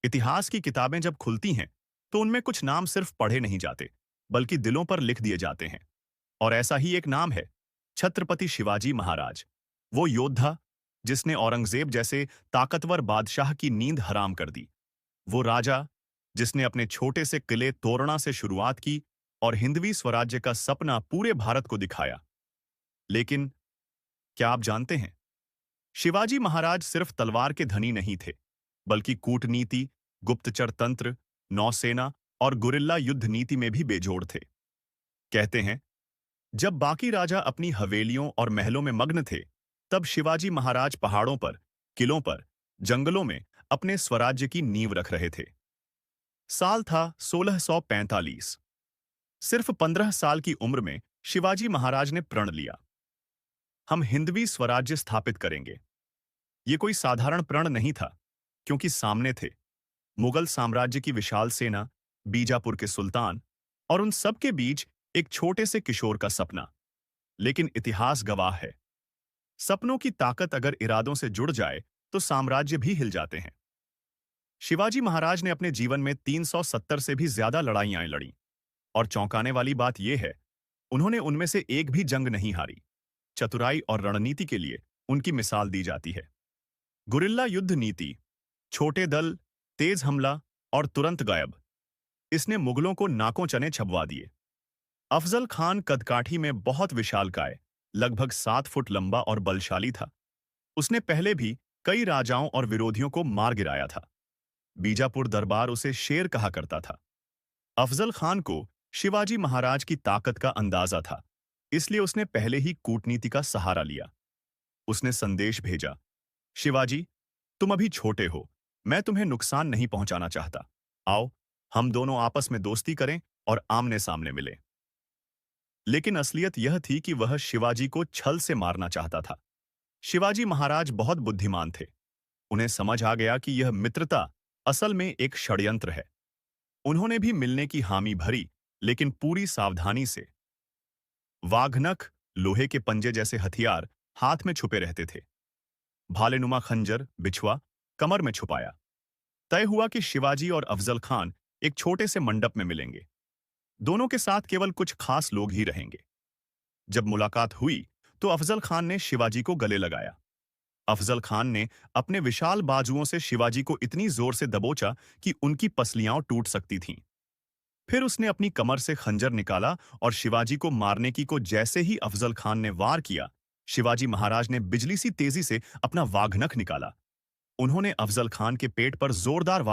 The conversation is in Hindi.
इतिहास की किताबें जब खुलती हैं, तो उनमें कुछ नाम सिर्फ पढ़े नहीं जाते, बल्कि दिलों पर लिख दिए जाते हैं। और ऐसा ही एक नाम है, छत्रपति शिवाजी महाराज। वो योद्धा जिसने औरंगजेब जैसे ताकतवर बादशाह की नींद हराम कर दी। वो राजा जिसने अपने छोटे से किले तोरणा से शुरुआत की और हिंदवी स्वराज्य का सपना पूरे भारत को दिखाया। लेकिन क्या आप जानते हैं, शिवाजी महाराज सिर्फ तलवार के धनी नहीं थे, बल्कि कूटनीति, गुप्तचर तंत्र, नौसेना और गुरिल्ला युद्ध नीति में भी बेजोड़ थे। कहते हैं, जब बाकी राजा अपनी हवेलियों और महलों में मग्न थे, तब शिवाजी महाराज पहाड़ों पर, किलों पर, जंगलों में अपने स्वराज्य की नींव रख रहे थे। साल था 1645। सिर्फ 15 साल की उम्र में शिवाजी महाराज ने प्रण लिया, हम हिंदवी स्वराज्य स्थापित करेंगे। ये कोई साधारण प्रण नहीं था, क्योंकि सामने थे मुगल साम्राज्य की विशाल सेना, बीजापुर के सुल्तान और उन सब के बीच एक छोटे से किशोर का सपना। लेकिन इतिहास गवाह है, सपनों की ताकत अगर इरादों से जुड़ जाए तो साम्राज्य भी हिल जाते हैं। शिवाजी महाराज ने अपने जीवन में 370 से भी ज्यादा लड़ाइयां लड़ी, और चौंकाने वाली बात यह है, उन्होंने उनमें से एक भी जंग नहीं हारी। चतुराई और रणनीति के लिए उनकी मिसाल दी जाती है। गुरिल्ला युद्ध नीति, छोटे दल, तेज हमला और तुरंत गायब, इसने मुगलों को नाकों चने छपवा दिए। अफजल खान कदकाठी में बहुत विशालकाय, लगभग 7 फुट लंबा और बलशाली था। उसने पहले भी कई राजाओं और विरोधियों को मार गिराया था। बीजापुर दरबार उसे शेर कहा करता था। अफजल खान को शिवाजी महाराज की ताकत का अंदाजा था, इसलिए उसने पहले ही कूटनीति का सहारा लिया। उसने संदेश भेजा, शिवाजी, तुम अभी छोटे हो, मैं तुम्हें नुकसान नहीं पहुंचाना चाहता। आओ, हम दोनों आपस में दोस्ती करें और आमने सामने मिलें। लेकिन असलियत यह थी कि वह शिवाजी को छल से मारना चाहता था। शिवाजी महाराज बहुत बुद्धिमान थे। उन्हें समझ आ गया कि यह मित्रता असल में एक षड्यंत्र है। उन्होंने भी मिलने की हामी भरी, लेकिन पूरी सावधानी से। वाघनख, लोहे के पंजे जैसे हथियार हाथ में छुपे रहते थे। भालेनुमा खंजर, बिछुआ कमर में छुपाया। तय हुआ कि शिवाजी और अफजल खान एक छोटे से मंडप में मिलेंगे। दोनों के साथ केवल कुछ खास लोग ही रहेंगे। जब मुलाकात हुई तो अफजल खान ने शिवाजी को गले लगाया। अफजल खान ने अपने विशाल बाजुओं से शिवाजी को इतनी जोर से दबोचा कि उनकी पसलियां टूट सकती थीं। फिर उसने अपनी कमर से खंजर निकाला और शिवाजी को मारने की को जैसे ही अफजल खान ने वार किया, शिवाजी महाराज ने बिजली सी तेजी से अपना वाघनख निकाला। उन्होंने अफजल खान के पेट पर जोरदार वार